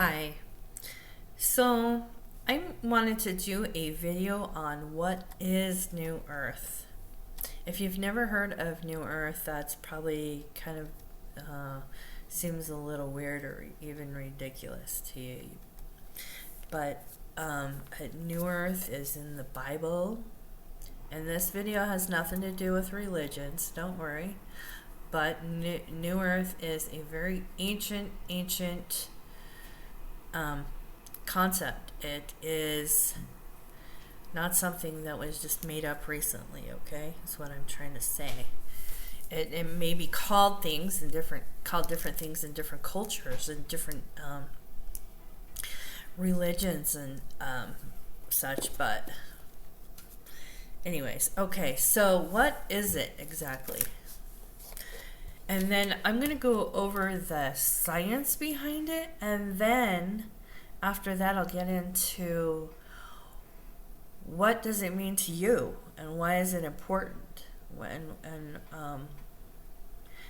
Hi. So, I wanted to do a video on what is New Earth. If you've never heard of New Earth, that's probably kind of seems a little weird or even ridiculous to you. But New Earth is in the Bible, and this video has nothing to do with religions, don't worry. But New Earth is a very ancient concept. It is not something that was just made up recently, okay? That's what I'm trying to say. It may be called different things in different cultures and different religions and such, but anyways, okay, so what is it exactly? And then I'm going to go over the science behind it, and then after that I'll get into what does it mean to you and why is it important, and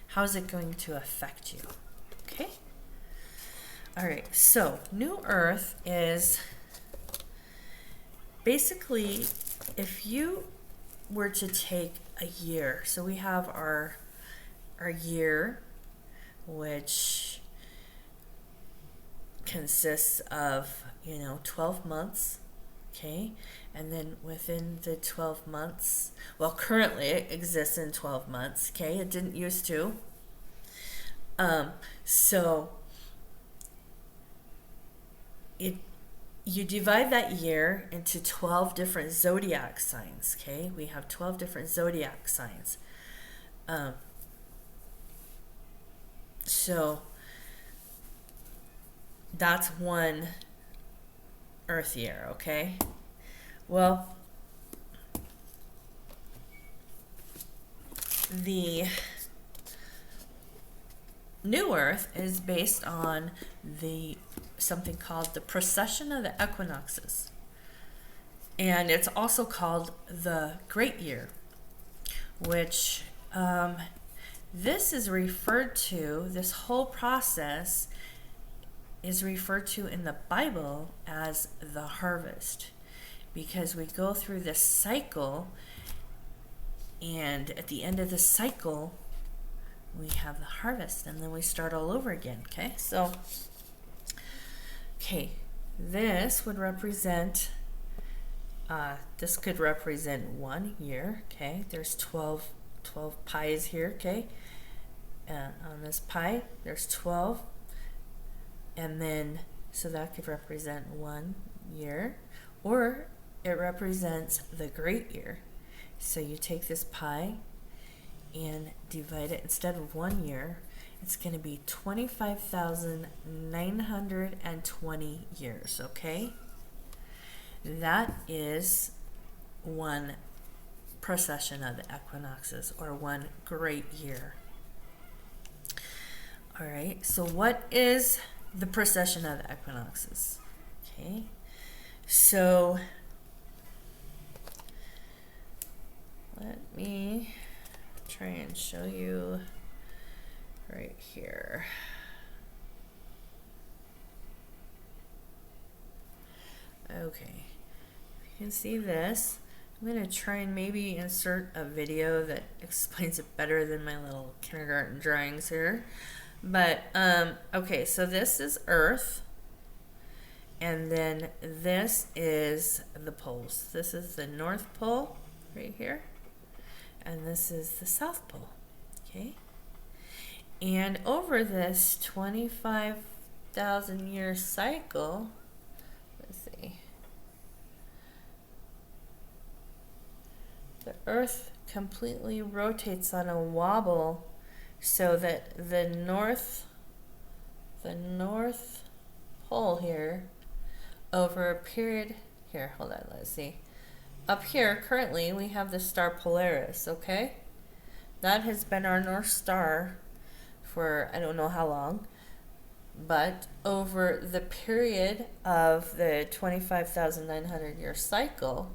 how is it going to affect you. Okay? Alright, so New Earth is basically, if you were to take a year, so we have our year, which consists of 12 months, okay, and then within the 12 months, well, currently it exists in 12 months, okay, it didn't used to. So you divide that year into 12 different zodiac signs, okay? We have 12 different zodiac signs. So that's one Earth year, okay? Well, the New Earth is based on something called the precession of the equinoxes. And it's also called the Great Year, which this whole process is referred to in the Bible as the harvest, because we go through this cycle, and at the end of the cycle we have the harvest, and then we start all over again. Okay, so this would represent this could represent 1 year. Okay, there's 12 pies here. Okay, on this pie there's 12, and then so that could represent 1 year, or it represents the great year. So you take this pie and divide it, instead of 1 year, it's going to be 25,920 years, okay? That is one precession of the equinoxes, or 1 great year. All right, so what is the precession of the equinoxes? Okay, so let me try and show you right here. Okay, you can see this. I'm going to try and maybe insert a video that explains it better than my little kindergarten drawings here. But, okay, so this is Earth, and then this is the poles. This is the North Pole right here, and this is the South Pole, okay? And over this 25,000 year cycle, let's see, the Earth completely rotates on a wobble, so that the North Pole here, over a period, here, hold on, let's see. Up here, currently, we have the star Polaris, okay? That has been our North Star for I don't know how long, but over the period of the 25,900 year cycle,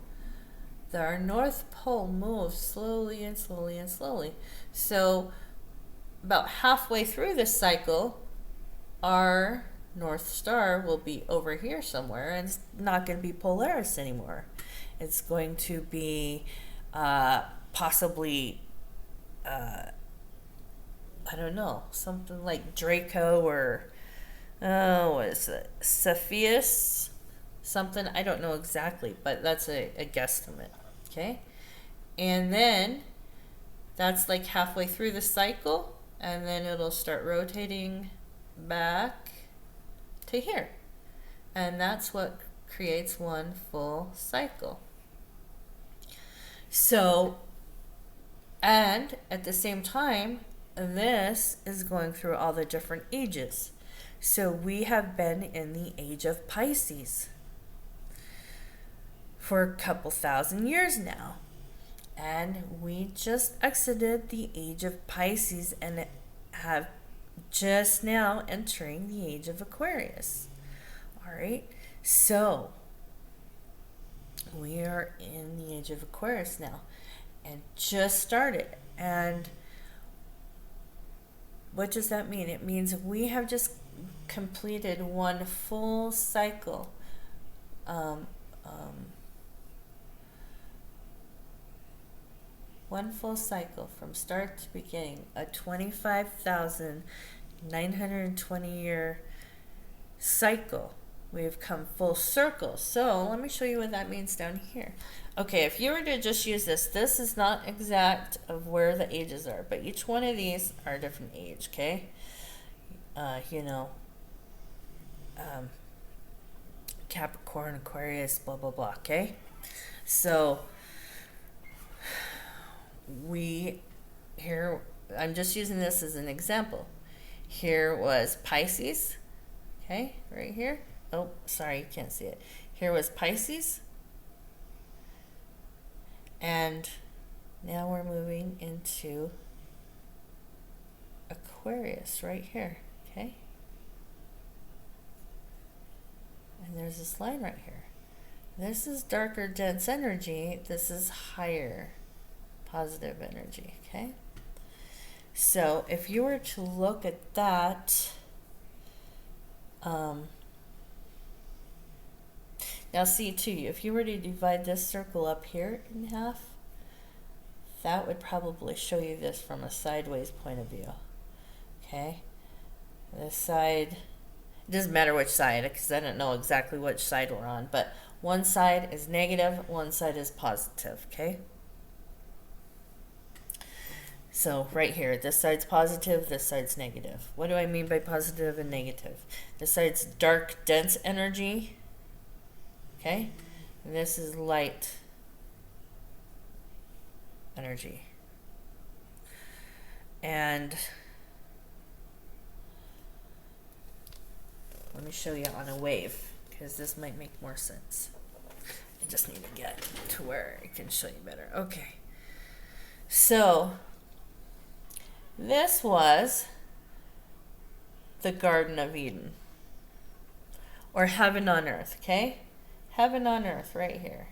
our North Pole moves slowly and slowly and slowly. So about halfway through this cycle, our North Star will be over here somewhere, and it's not going to be Polaris anymore. It's going to be possibly, I don't know, something like Draco or, what is it, Cepheus? Something, I don't know exactly, but that's a guesstimate, okay? And then that's like halfway through the cycle, and then it'll start rotating back to here. And that's what creates one full cycle. So, and at the same time, this is going through all the different ages. So we have been in the age of Pisces for a couple thousand years now. And we just exited the age of Pisces and have just now entering the age of Aquarius. All right, so we are in the age of Aquarius now and just started. And what does that mean? It means we have just completed one full cycle. One full cycle from start to beginning, a 25,920 year cycle. We have come full circle. So let me show you what that means down here. Okay, if you were to just use this is not exact of where the ages are, but each one of these are a different age, okay? Capricorn, Aquarius, blah, blah, blah, okay? So I'm just using this as an example. Here was Pisces, okay, right here. Oh, sorry, you can't see it. Here was Pisces. And now we're moving into Aquarius right here, okay? And there's this line right here. This is darker, dense energy. This is higher, positive energy, okay? So if you were to look at that, now see too, if you were to divide this circle up here in half, that would probably show you this from a sideways point of view, okay? This side, it doesn't matter which side, because I don't know exactly which side we're on, but one side is negative, one side is positive, okay? So right here, this side's positive, this side's negative. What do I mean by positive and negative? This side's dark, dense energy, okay? And this is light energy. And let me show you on a wave, because this might make more sense. I just need to get to where I can show you better. Okay. So this was the Garden of Eden, or heaven on earth, okay? Heaven on earth right here.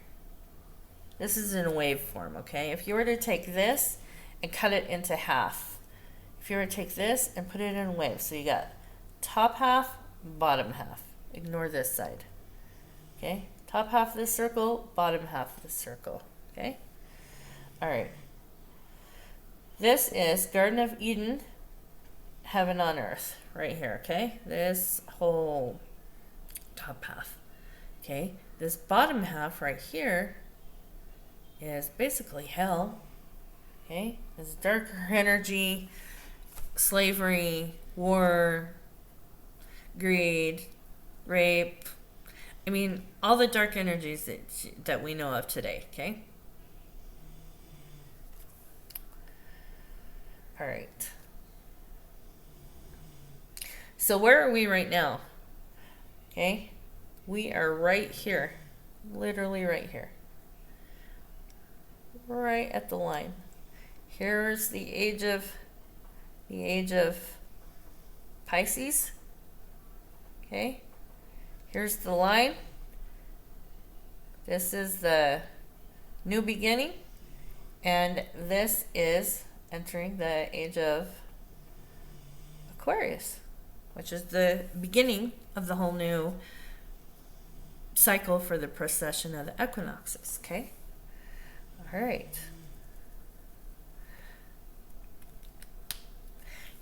This is in wave form, okay? If you were to take this and cut it into half, if you were to take this and put it in waves, so you got top half, bottom half. Ignore this side, okay? Top half of this circle, bottom half of the circle, okay? All right. This is Garden of Eden, heaven on earth, right here, okay? This whole top half, okay? This bottom half right here is basically hell, okay? It's darker energy, slavery, war, greed, rape. I mean, all the dark energies that we know of today, okay? All right. So where are we right now? Okay? We are right here. Literally right here. Right at the line. Here's the age of Pisces. Okay? Here's the line. This is the new beginning. And this is entering the age of Aquarius. which is the beginning of the whole new cycle for the precession of the equinoxes. Okay? All right.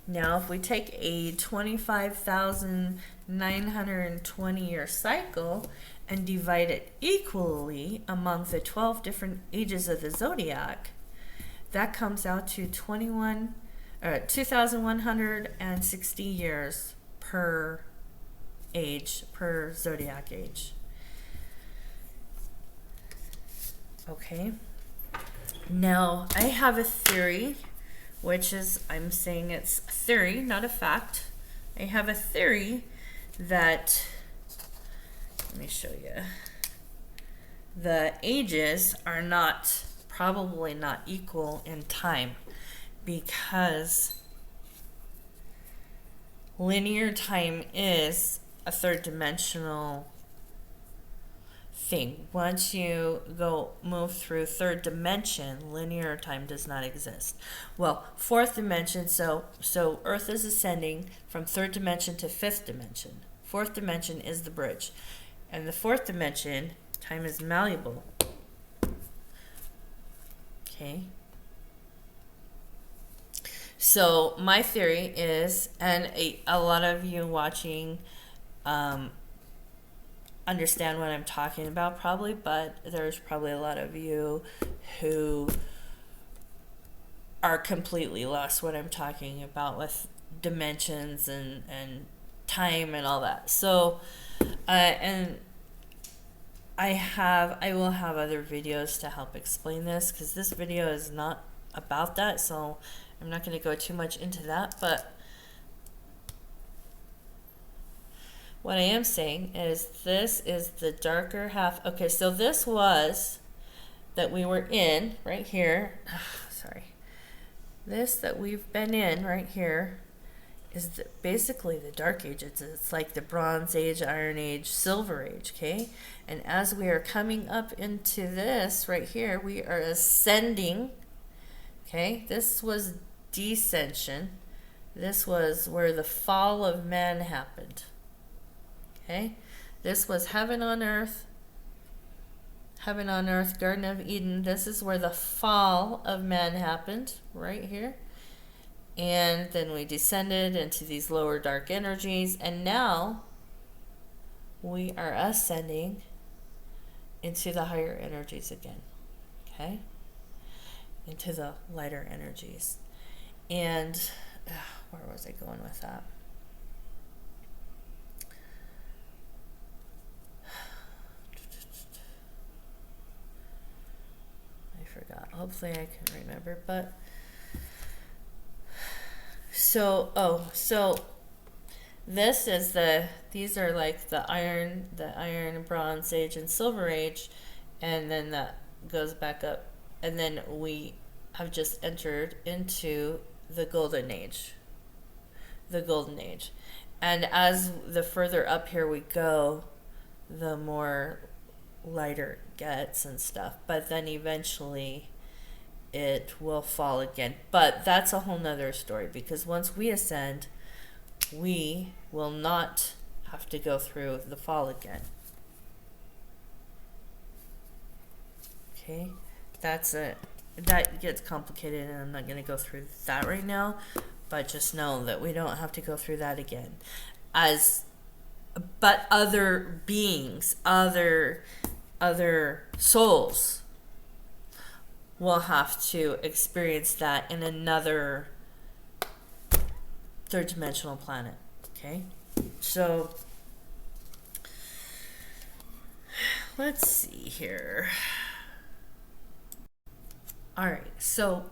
Now, if we take a 25,920 year cycle and divide it equally among the 12 different ages of the zodiac, that comes out to 2,160 years per age, per zodiac age. Okay. Now, I have a theory, which is, I'm saying it's a theory, not a fact. I have a theory that, let me show you, the ages are probably not equal in time, because linear time is a third dimensional thing. Once you move through third dimension, linear time does not exist. Well, fourth dimension, so Earth is ascending from third dimension to fifth dimension. Fourth dimension is the bridge. And the fourth dimension, time is malleable. Okay. So my theory is, and a lot of you watching understand what I'm talking about probably, but there's probably a lot of you who are completely lost what I'm talking about with dimensions and time and all that. So and I will have other videos to help explain this, because this video is not about that, so I'm not going to go too much into that. But what I am saying is, this is the darker half. Okay, so this was that we were in right here. Sorry. This that we've been in right here is basically the Dark Age. It's like the Bronze Age, Iron Age, Silver Age, okay? And as we are coming up into this right here, we are ascending, okay? This was descension. This was where the fall of man happened. Okay, this was heaven on earth, Garden of Eden. This is where the fall of man happened, right here. And then we descended into these lower dark energies, and now we are ascending into the higher energies again, okay? Into the lighter energies. And where was I going with that? Hopefully I can remember, but so this is these are like the iron, Bronze Age, and Silver Age, and then that goes back up, and then we have just entered into the Golden Age. And as the further up here we go, the more lighter it gets and stuff, but then eventually it will fall again. But that's a whole nother story, because once we ascend, we will not have to go through the fall again. Okay, that gets complicated, and I'm not going to go through that right now, but just know that we don't have to go through that again. But other beings, other souls will have to experience that in another third dimensional planet. Okay, so let's see here. All right, so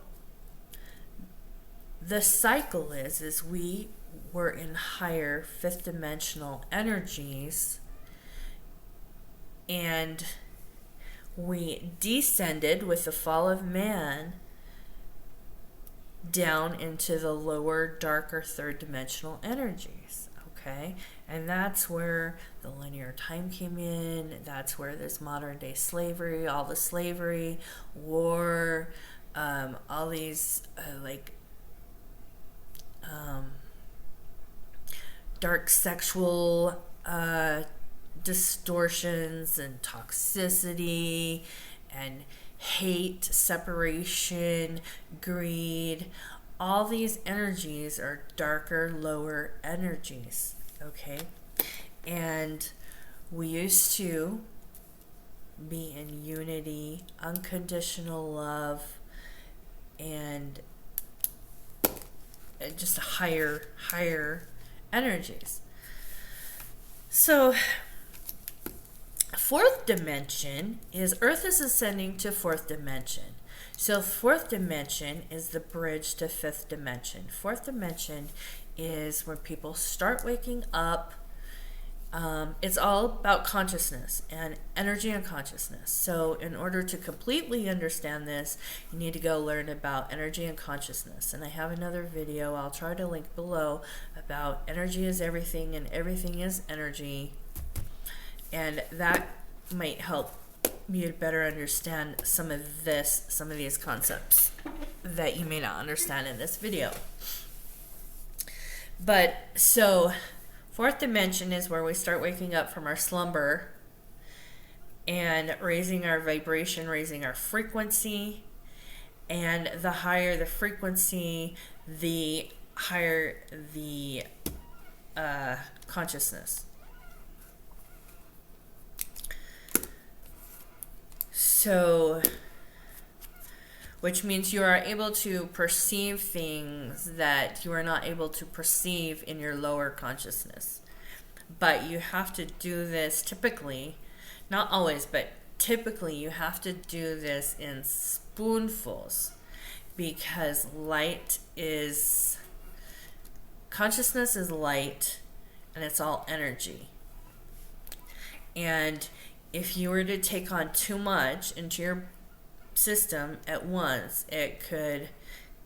the cycle is we were in higher fifth dimensional energies, and we descended with the fall of man down into the lower, darker third dimensional energies. Okay, and that's where the linear time came in. That's where this modern day slavery, all the slavery, war, all these dark sexual distortions and toxicity and hate, separation, greed. All these energies are darker, lower energies, okay? And we used to be in unity, unconditional love, and just higher energies. So fourth dimension is Earth is ascending to fourth dimension. So fourth dimension is the bridge to fifth dimension. Fourth dimension is when people start waking up. It's all about consciousness and energy and consciousness. So in order to completely understand this, you need to go learn about energy and consciousness. And I have another video, I'll try to link below, about energy is everything and everything is energy. And that might help you to better understand some of these concepts that you may not understand in this video. But so fourth dimension is where we start waking up from our slumber and raising our vibration, raising our frequency. And the higher the frequency, the higher the consciousness. So, which means you are able to perceive things that you are not able to perceive in your lower consciousness. But you have to do this typically, not always, but typically you have to do this in spoonfuls, because consciousness is light, and it's all energy. And if you were to take on too much into your system at once, it could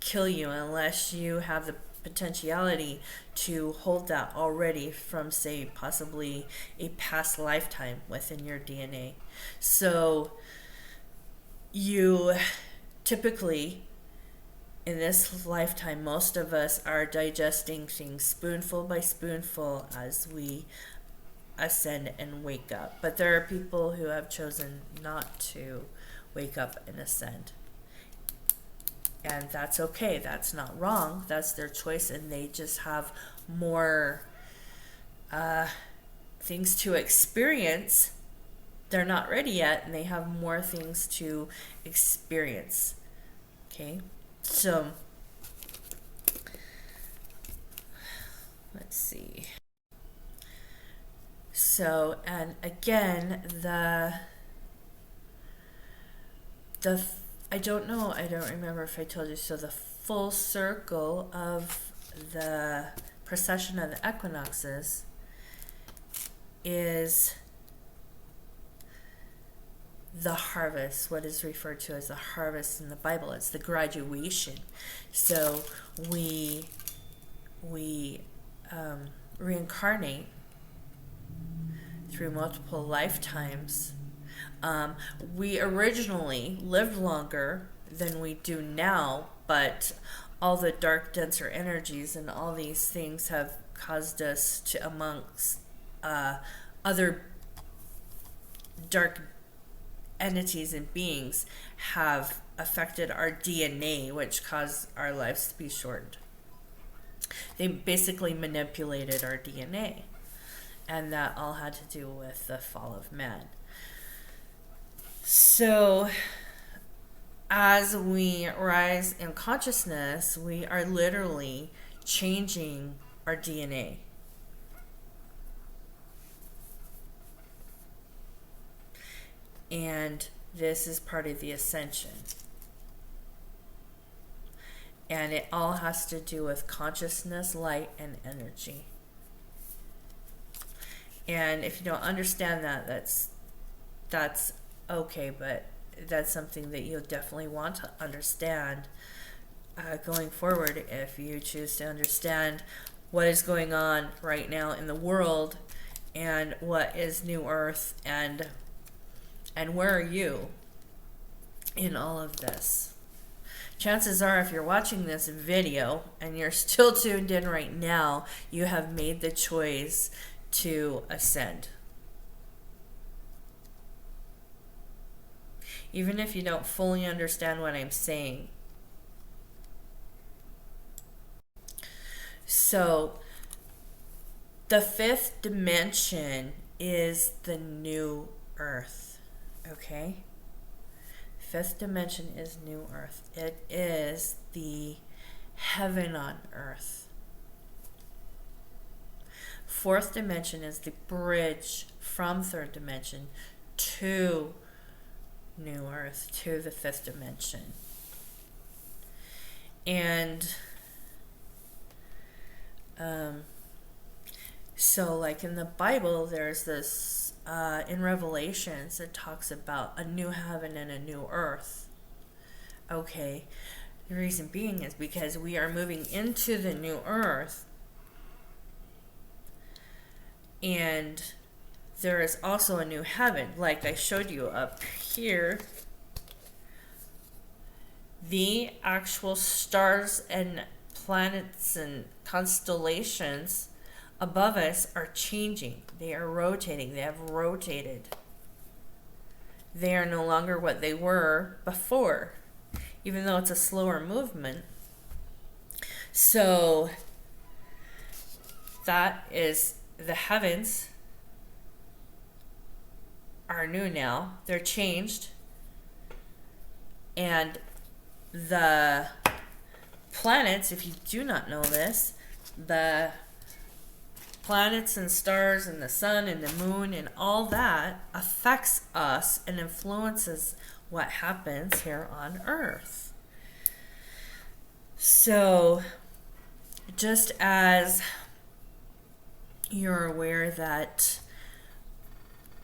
kill you unless you have the potentiality to hold that already from, say, possibly a past lifetime within your DNA. So you typically, in this lifetime, most of us are digesting things spoonful by spoonful as we ascend and wake up. But there are people who have chosen not to wake up and ascend. And that's okay. That's not wrong. That's their choice, and they just have more things to experience. They're not ready yet, and they have more things to experience. Okay? So, let's see. So, and again, I don't remember if I told you, so the full circle of the precession of the equinoxes is the harvest, what is referred to as the harvest in the Bible. It's the graduation. So we reincarnate through multiple lifetimes. We originally lived longer than we do now, but all the dark, denser energies and all these things have caused us to, amongst other dark entities and beings, have affected our DNA, which caused our lives to be shortened. They basically manipulated our DNA, and that all had to do with the fall of man. So, as we rise in consciousness, we are literally changing our DNA. And this is part of the ascension. And it all has to do with consciousness, light, and energy. And if you don't understand that, that's okay, but that's something that you'll definitely want to understand going forward if you choose to understand what is going on right now in the world and what is New Earth and where are you in all of this. chances are if you're watching this video and you're still tuned in right now, you have made the choice to ascend. Even if you don't fully understand what I'm saying. So, the fifth dimension is the new earth, okay? Fifth dimension is new earth. It is the heaven on earth. Fourth dimension is the bridge from third dimension to new earth, to the fifth dimension. And so like in the Bible, there's this in Revelations, it talks about a new heaven and a new earth. Okay, the reason being is because we are moving into the new earth, and there is also a new heaven, like I showed you up here. The actual stars and planets and constellations above us are changing. They are rotating. They have rotated. They are no longer what they were before, even though it's a slower movement. So that is, the heavens are new now. They're changed. And the planets, if you do not know this, the planets and stars and the sun and the moon and all that affects us and influences what happens here on Earth. So, just as you're aware that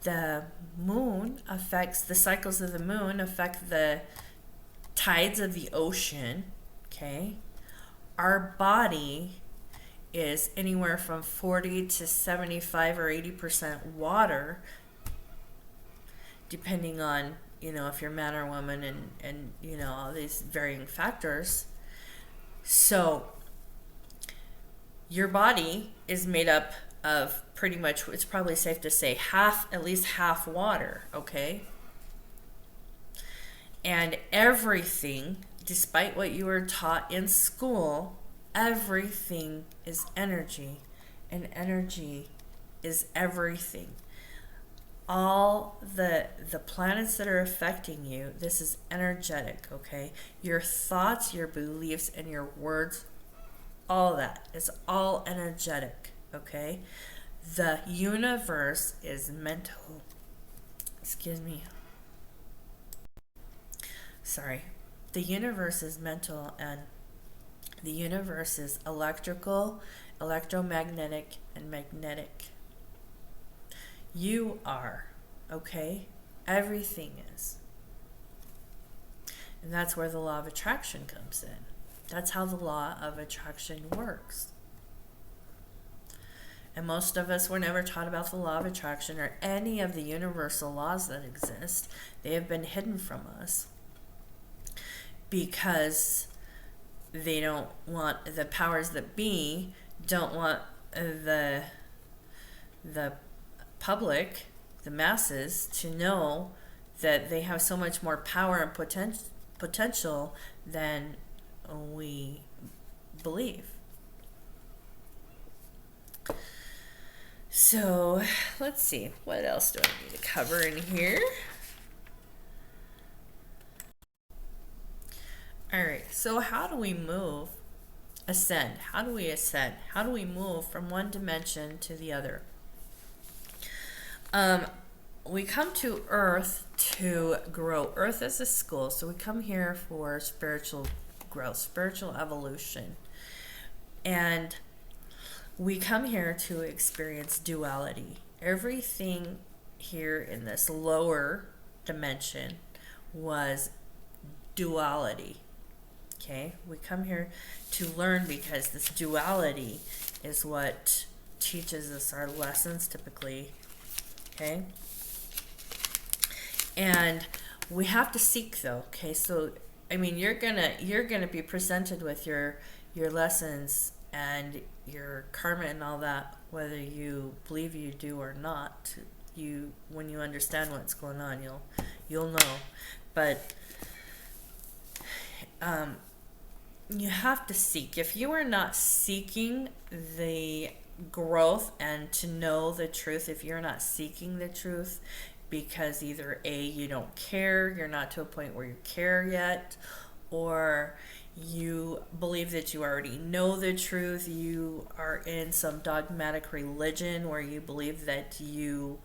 the moon affects, the cycles of the moon affect the tides of the ocean, okay? Our body is anywhere from 40 to 75 or 80% water, depending on, you know, if you're man or woman, and you know, all these varying factors. So your body is made up of pretty much, it's probably safe to say at least half water, okay? And everything, despite what you were taught in school, everything is energy, and energy is everything. All the planets that are affecting you, this is energetic, okay? Your thoughts, your beliefs, and your words, all that is all energetic, okay? The universe is mental. Excuse me. Sorry. The universe is mental, and the universe is electrical, electromagnetic, and magnetic. You are, okay? Everything is. And that's where the law of attraction comes in. That's how the law of attraction works. And most of us were never taught about the law of attraction or any of the universal laws that exist. They have been hidden from us because they don't want, the powers that be don't want the public, the masses, to know that they have so much more power and potential than we believe. So let's see, what else do I need to cover in here? All right, so how do we ascend? How do we ascend? How do we move from one dimension to the other? We come to Earth to grow. Earth is a school, so we come here for spiritual growth, spiritual evolution. And we come here to experience duality. Everything here in this lower dimension was duality. Okay, we come here to learn because this duality is what teaches us our lessons typically. Okay, and we have to seek though. Okay, so I mean, you're gonna be presented with your lessons and your karma and all that, whether you believe you do or not. You, when you understand what's going on, you'll know. But you have to seek. If you are not seeking the growth and to know the truth, if you're not seeking the truth because either A, you don't care, you're not to a point where you care yet, or you believe that you already know the truth, you are in some dogmatic religion where you believe that you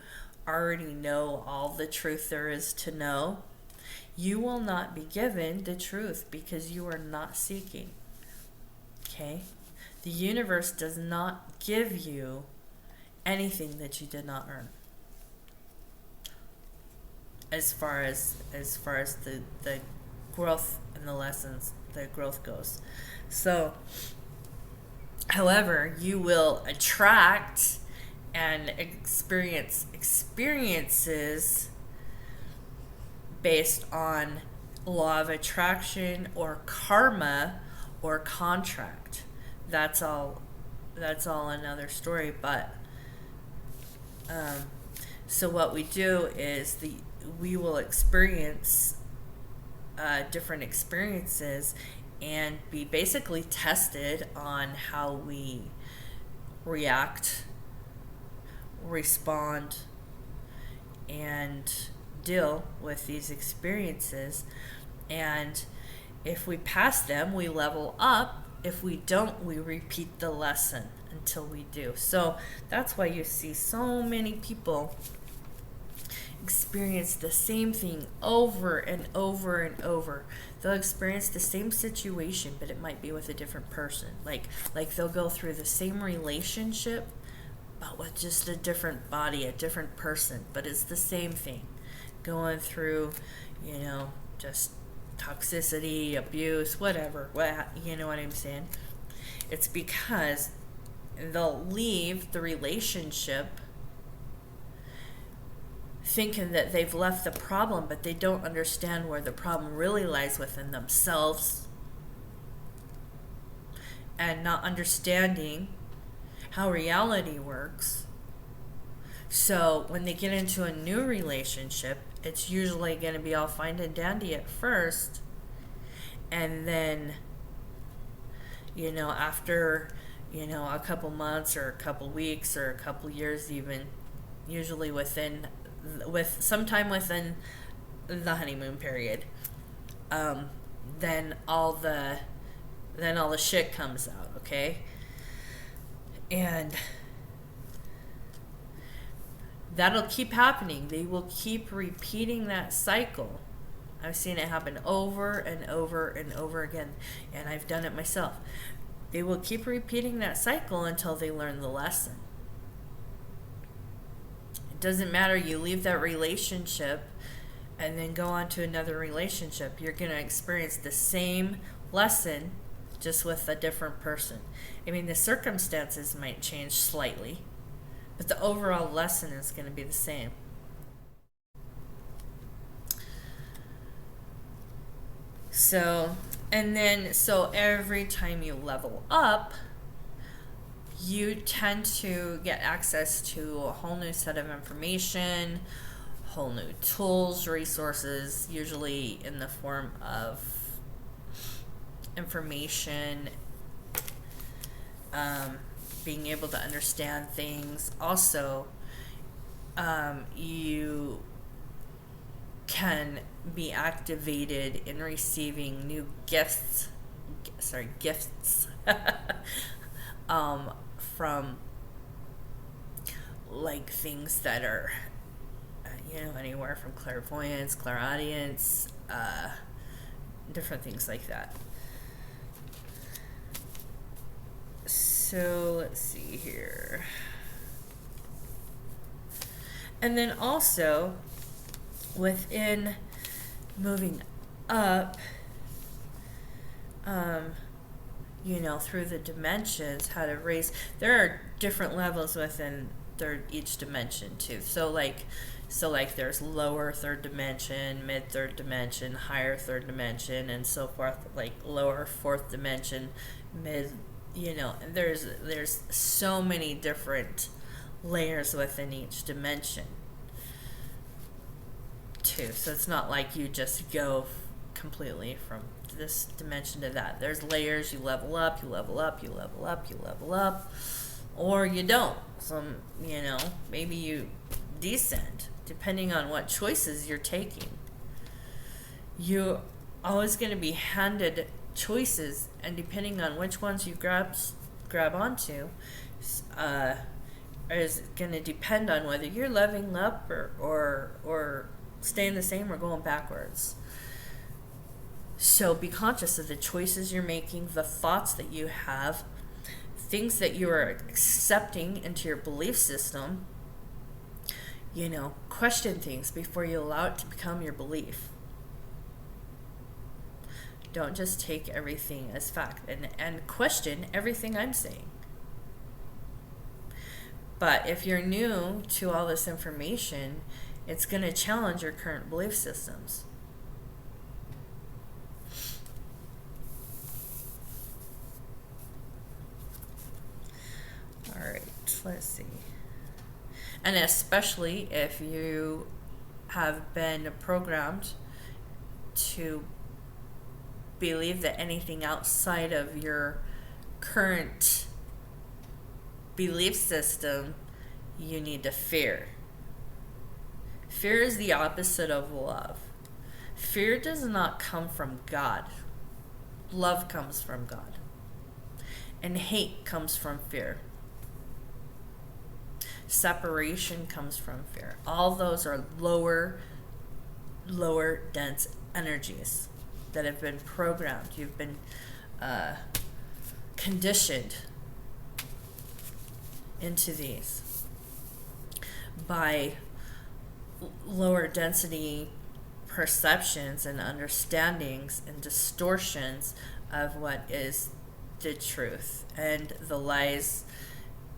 already know all the truth there is to know, you will not be given the truth because you are not seeking. Okay? The universe does not give you anything that you did not earn. As far as the growth and the lessons, the growth goes. So, however, you will attract and experience experiences based on law of attraction or karma or contract. That's all another story. But so what we do is we will experience different experiences and be basically tested on how we react, respond, and deal with these experiences. And if we pass them, we level up. If we don't, we repeat the lesson until we do. So that's why you see so many people experience the same thing over and over and over. They'll experience the same situation, but it might be with a different person. Like they'll go through the same relationship, but with just a different body, a different person. But it's the same thing. Going through, just toxicity, abuse, whatever. You know what I'm saying? It's because they'll leave the relationship thinking that they've left the problem, but they don't understand where the problem really lies within themselves, and not understanding how reality works. So when they get into a new relationship, it's usually going to be all fine and dandy at first, and then after a couple months or a couple weeks or a couple years, even usually sometime within the honeymoon period, then all the shit comes out, okay? And that'll keep happening. They will keep repeating that cycle. I've seen it happen over and over and over again, and I've done it myself. They will keep repeating that cycle until they learn the lesson. It doesn't matter, you leave that relationship and then go on to another relationship. You're going to experience the same lesson, just with a different person. I mean, the circumstances might change slightly, but the overall lesson is going to be the same. So every time you level up, you tend to get access to a whole new set of information, whole new tools, resources, usually in the form of information, being able to understand things. Also, you can be activated in receiving new gifts from like things that are anywhere from clairvoyance, clairaudience, different things like that. So let's see here. And then also within moving up, through the dimensions, how to raise, there are different levels within each dimension too. So like there's lower third dimension, mid third dimension, higher third dimension, and so forth. Like lower fourth dimension, mid. There's so many different layers within each dimension too. So it's not like you just go completely from this dimension to that. There's layers. You level up, you level up, you level up, you level up, or you don't. Maybe you descend depending on what choices you're taking. You're always going to be handed choices, and depending on which ones you grab onto, is going to depend on whether you're leveling up or staying the same or going backwards. So be conscious of the choices you're making, the thoughts that you have, things that you are accepting into your belief system. Question things before you allow it to become your belief. Don't just take everything as fact and question everything I'm saying. But if you're new to all this information, it's going to challenge your current belief systems. All right, let's see. And especially if you have been programmed to believe that anything outside of your current belief system, you need to fear. Fear is the opposite of love. Fear does not come from God. Love comes from God. And hate comes from fear. Separation comes from fear. All those are lower dense energies that have been programmed. You've been conditioned into these by lower density perceptions and understandings and distortions of what is the truth and the lies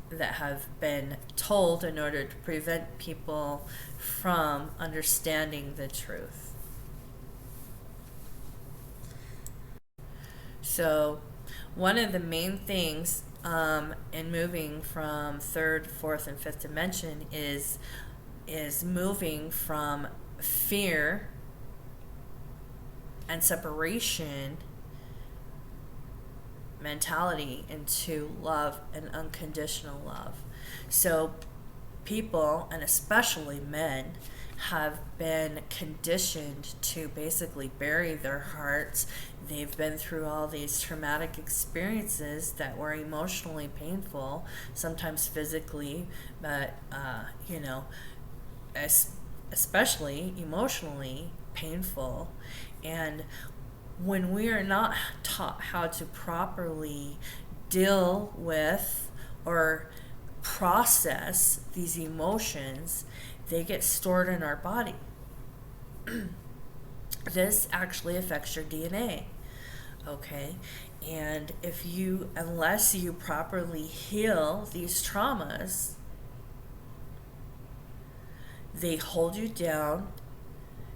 that have been told in order to prevent people from understanding the truth. So one of the main things in moving from third, fourth, and fifth dimension is moving from fear and separation mentality into love and unconditional love. So people, and especially men, have been conditioned to basically bury their hearts. They've been through all these traumatic experiences that were emotionally painful, sometimes physically, but especially emotionally painful. And when we are not taught how to properly deal with or process these emotions, they get stored in our body. This actually affects your DNA, okay? And unless you properly heal these traumas, they hold you down.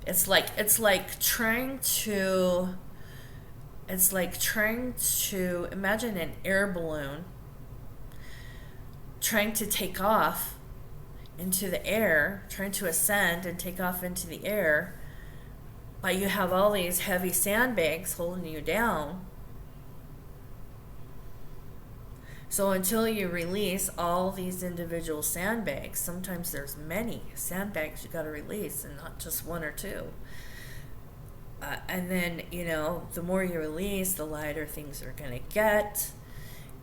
It's like trying to imagine an air balloon trying to take off into the air, trying to ascend and take off into the air, but you have all these heavy sandbags holding you down. So until you release all these individual sandbags, sometimes there's many sandbags you got to release and not just one or two. And then, the more you release, the lighter things are going to get.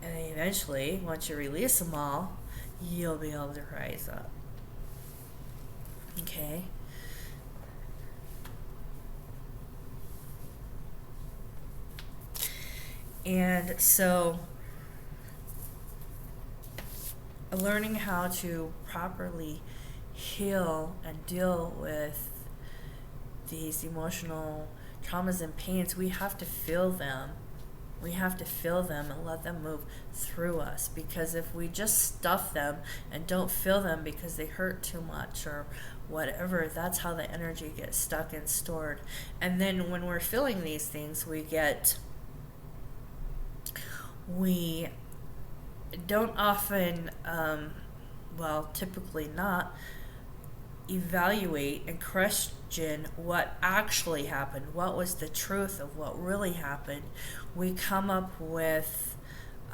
And then eventually, once you release them all, you'll be able to rise up. Okay? And so, learning how to properly heal and deal with these emotional traumas and pains, we have to feel them We have to feel them and let them move through us, because if we just stuff them and don't feel them because they hurt too much or whatever, that's how the energy gets stuck and stored. And then when we're feeling these things, we don't often, well, typically not, evaluate and question what actually happened. What was the truth of what really happened? We come up with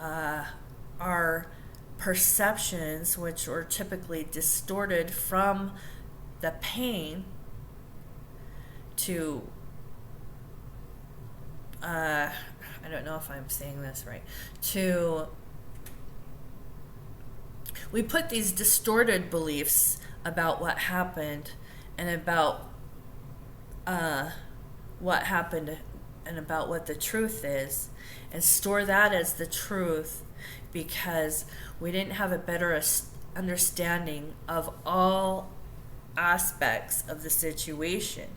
our perceptions, which were typically distorted from the pain to I don't know if I'm saying this right, we put these distorted beliefs about what happened and about what happened and about what the truth is, and store that as the truth, because we didn't have a better understanding of all aspects of the situation.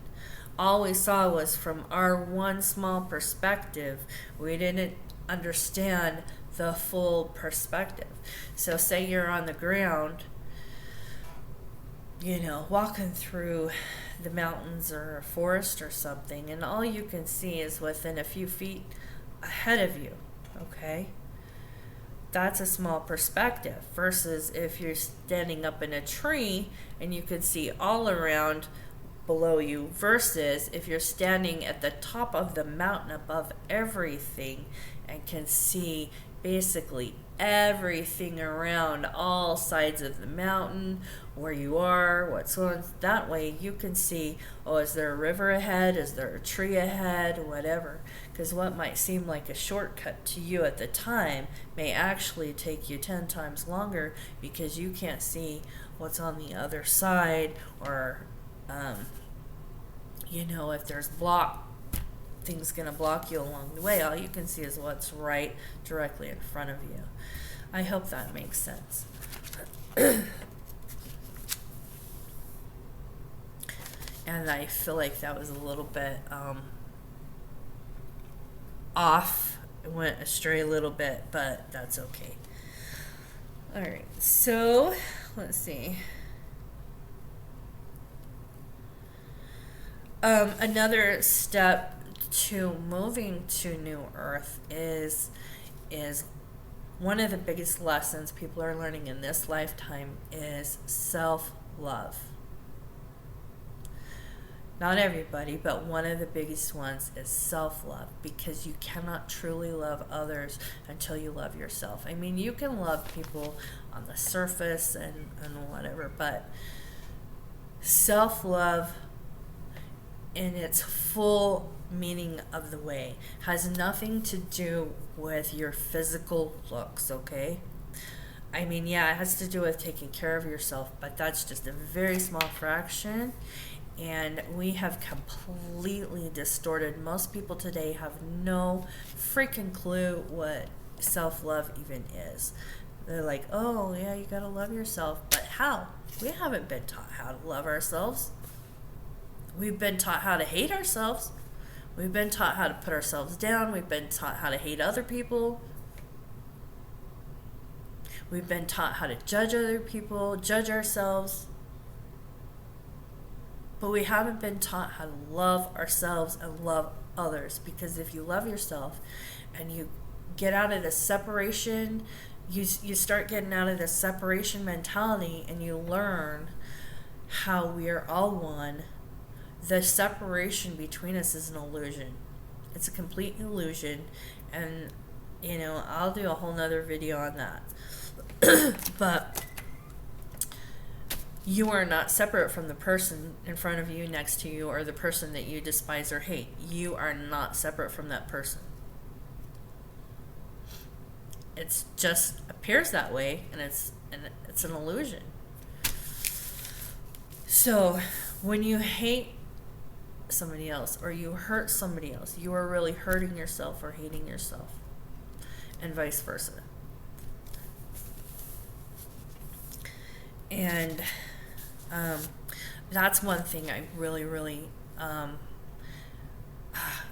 All we saw was from our one small perspective. We didn't understand the full perspective. So say you're on the ground, walking through the mountains or a forest or something, and all you can see is within a few feet ahead of you, okay? That's a small perspective, versus if you're standing up in a tree and you can see all around below you, versus if you're standing at the top of the mountain above everything and can see basically everything around, all sides of the mountain, where you are, what's on. That way you can see, is there a river ahead, is there a tree ahead, whatever. Because what might seem like a shortcut to you at the time may actually take you 10 times longer, because you can't see what's on the other side, or if there's things gonna block you along the way. All you can see is what's right directly in front of you. I hope that makes sense. And I feel like that was a little bit off. It went astray a little bit, but that's okay. All right, so let's see. Another step to moving to New Earth is one of the biggest lessons people are learning in this lifetime is self-love. Not everybody, but one of the biggest ones is self-love, because you cannot truly love others until you love yourself. I mean, you can love people on the surface and whatever, but self-love in its full meaning of the way has nothing to do with your physical looks, okay? I mean, yeah, it has to do with taking care of yourself, but that's just a very small fraction, and we have completely distorted. Most people today have no freaking clue what self-love even is. They're like, oh yeah, you gotta love yourself, but how? We haven't been taught how to love ourselves. We've been taught how to hate ourselves. We've been taught how to put ourselves down. We've been taught how to hate other people. We've been taught how to judge other people, judge ourselves. But we haven't been taught how to love ourselves and love others. Because if you love yourself and you get out of the separation, you start getting out of the separation mentality, and you learn how we are all one. The separation between us is an illusion. It's a complete illusion, and I'll do a whole nother video on that. But you are not separate from the person in front of you, next to you, or the person that you despise or hate. You are not separate from that person. It just appears that way, and it's an illusion. So when you hate somebody else or you hurt somebody else, you are really hurting yourself or hating yourself, and vice versa. And that's one thing I really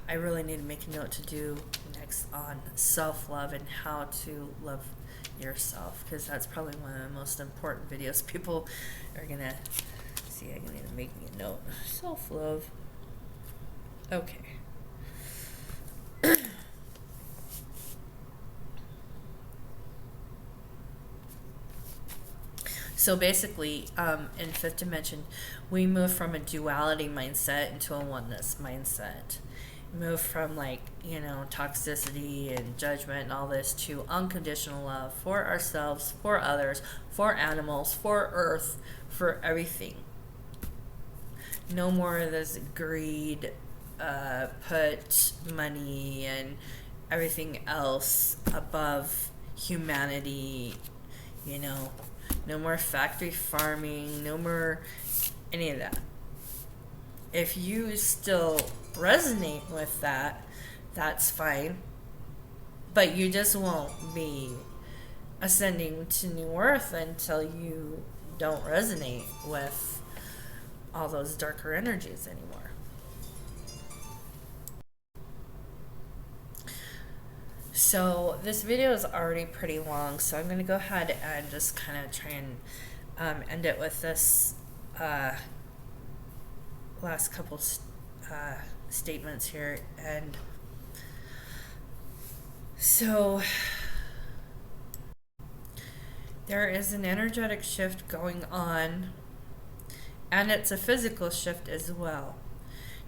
I really need to make a note to do next on self-love and how to love yourself, because that's probably one of the most important videos people are gonna see. I'm gonna make me a note. Self-love. Okay. So basically, in fifth dimension, we move from a duality mindset into a oneness mindset. Move from, like, you know, toxicity and judgment and all this to unconditional love for ourselves, for others, for animals, for Earth, for everything. No more of this greed, put money and everything else above humanity, you know. No more factory farming, no more any of that. If you still resonate with that, that's fine. But you just won't be ascending to New Earth until you don't resonate with all those darker energies anymore. So this video is already pretty long, so I'm going to go ahead and just kind of try and end it with this last couple statements here. And so there is an energetic shift going on, and it's a physical shift as well.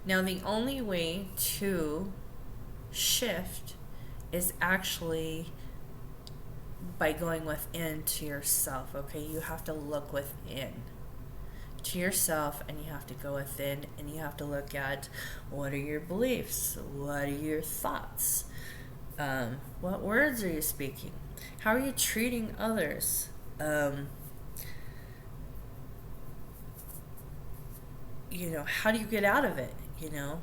Now, the only way to shift is actually by going within to yourself. Okay, you have to look within to yourself, and you have to go within, and you have to look at what are your beliefs, what are your thoughts, what words are you speaking, how are you treating others, you know, how do you get out of it, you know,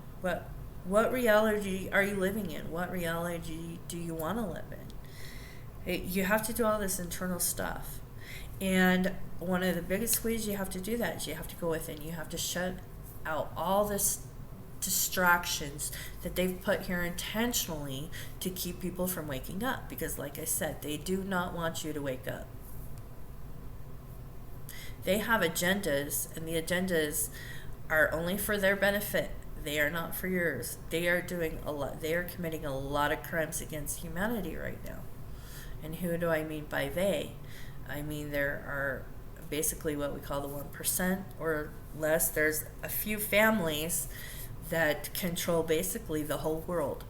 what reality are you living in? What reality do you want to live in? You have to do all this internal stuff. And one of the biggest ways you have to do that is you have to go within. You have to shut out all this distractions that they've put here intentionally to keep people from waking up. Because like I said, they do not want you to wake up. They have agendas, and the agendas are only for their benefit. They are not for yours. They are doing a lot. They are committing a lot of crimes against humanity right now. And who do I mean by they? I mean, there are basically what we call the 1% or less. There's a few families that control basically the whole world.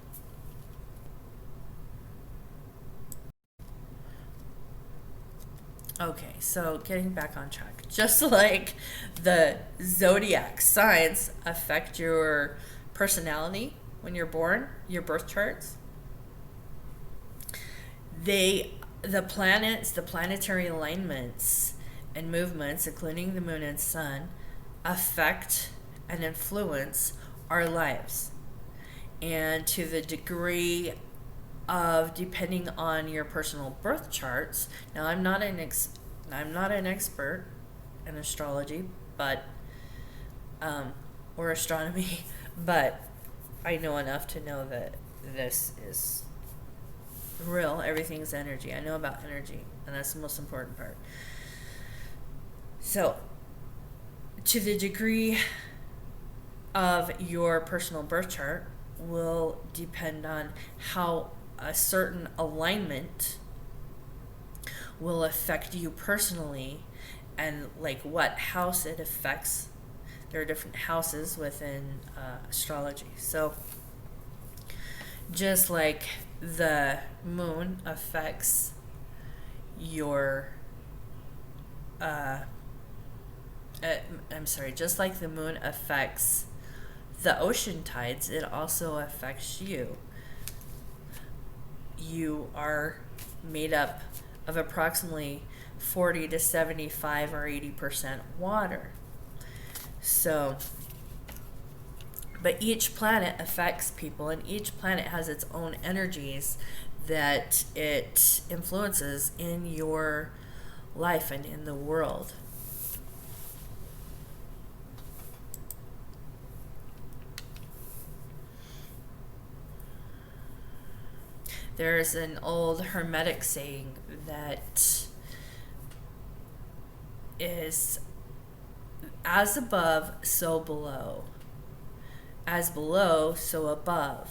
Okay, so getting back on track. Just like the zodiac signs affect your personality when you're born, your birth charts, the planets, the planetary alignments and movements, including the moon and sun, affect and influence our lives. And to the degree of, depending on your personal birth charts. Now, I'm not an expert in astrology, but or astronomy, but I know enough to know that this is real. Everything's energy. I know about energy, and that's the most important part. So, to the degree of your personal birth chart will depend on how a certain alignment will affect you personally, and like what house it affects. There are different houses within astrology. So just like the moon affects your just like the moon affects the ocean tides, it also affects you. You are made up of approximately 40 to 75 or 80% water. So, but each planet affects people, and each planet has its own energies that it influences in your life and in the world. There's an old Hermetic saying that is, as above, so below. As below, so above.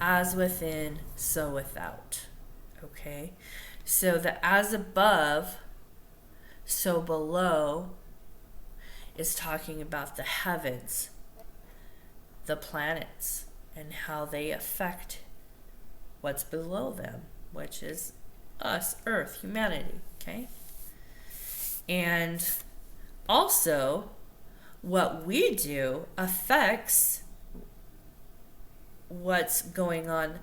As within, so without. Okay? So the as above, so below is talking about the heavens, the planets, and how they affect what's below them, which is us, Earth, humanity. Okay? And also, what we do affects what's going on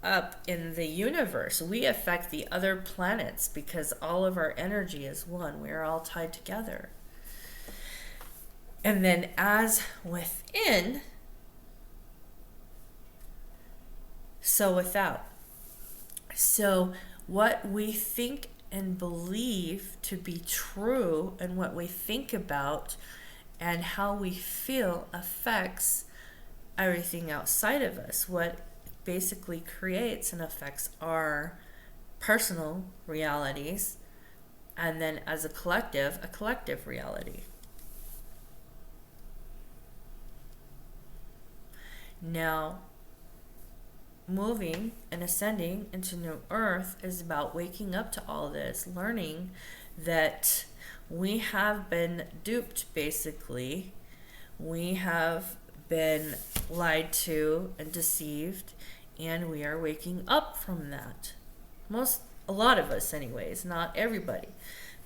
up in the universe. We affect the other planets because all of our energy is one. We're all tied together. And then as within, so without. So what we think and believe to be true, and what we think about and how we feel affects everything outside of us. What basically creates and affects our personal realities, and then as a collective reality. Now, moving and ascending into New Earth is about waking up to all this, learning that we have been duped, basically. We have been lied to and deceived, and we are waking up from that. A lot of us anyways, not everybody,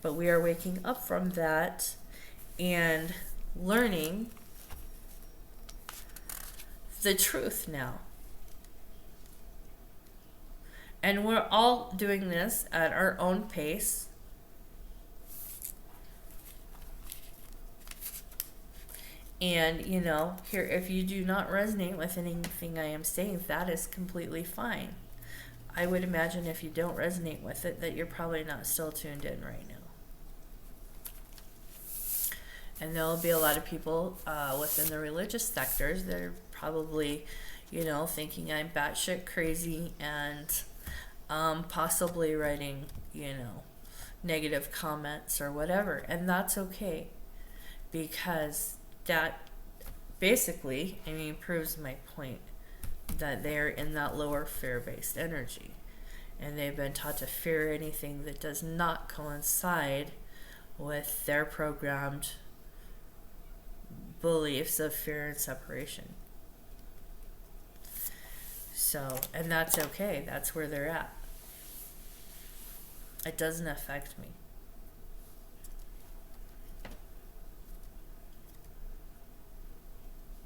but we are waking up from that and learning the truth now. And we're all doing this at our own pace. And, here, if you do not resonate with anything I am saying, that is completely fine. I would imagine if you don't resonate with it, that you're probably not still tuned in right now. And there'll be a lot of people within the religious sectors that are probably, thinking I'm batshit crazy and possibly writing, negative comments or whatever. And that's okay, because that basically, proves my point that they're in that lower fear-based energy. And they've been taught to fear anything that does not coincide with their programmed beliefs of fear and separation. So, and that's okay. That's where they're at. It doesn't affect me.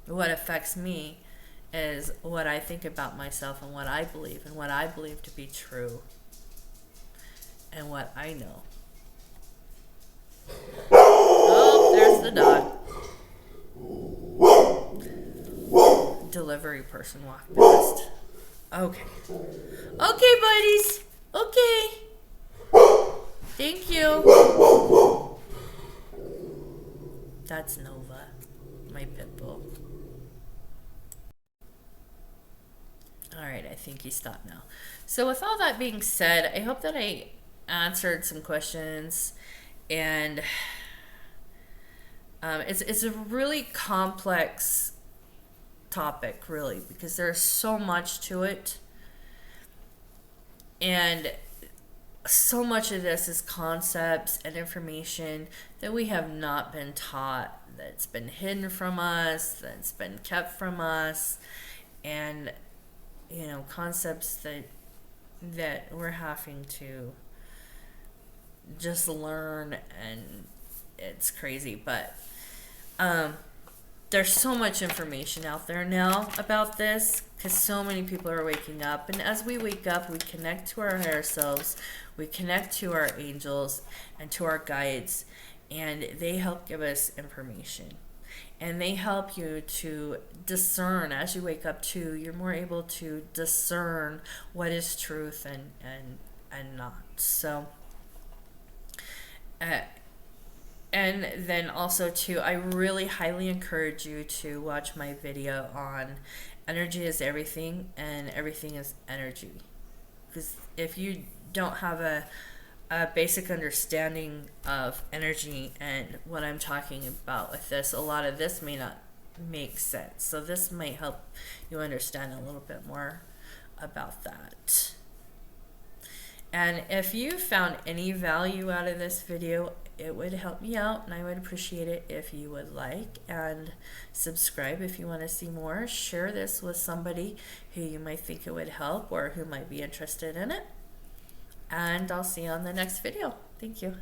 What affects me is what I think about myself and what I believe and what I believe to be true and what I know. Oh, there's the dog. Delivery person walked past. Okay. Okay, buddies. Okay. Thank you. That's Nova, my pit bull. Alright, I think he stopped now. So with all that being said, I hope that I answered some questions, and it's a really complex topic, really, because there's so much to it, and so much of this is concepts and information that we have not been taught, that's been hidden from us, that's been kept from us, and concepts that we're having to just learn, and it's crazy. But there's so much information out there now about this, because so many people are waking up. And as we wake up, we connect to our higher selves, we connect to our angels and to our guides, and they help give us information. And they help you to discern. As you wake up too, you're more able to discern what is truth and not. So, and then also too, I really highly encourage you to watch my video on energy is everything, and everything is energy. Because if you don't have a basic understanding of energy and what I'm talking about with this, a lot of this may not make sense. So this might help you understand a little bit more about that. And if you found any value out of this video, it would help me out, and I would appreciate it if you would like and subscribe if you want to see more. Share this with somebody who you might think it would help or who might be interested in it. And I'll see you on the next video. Thank you.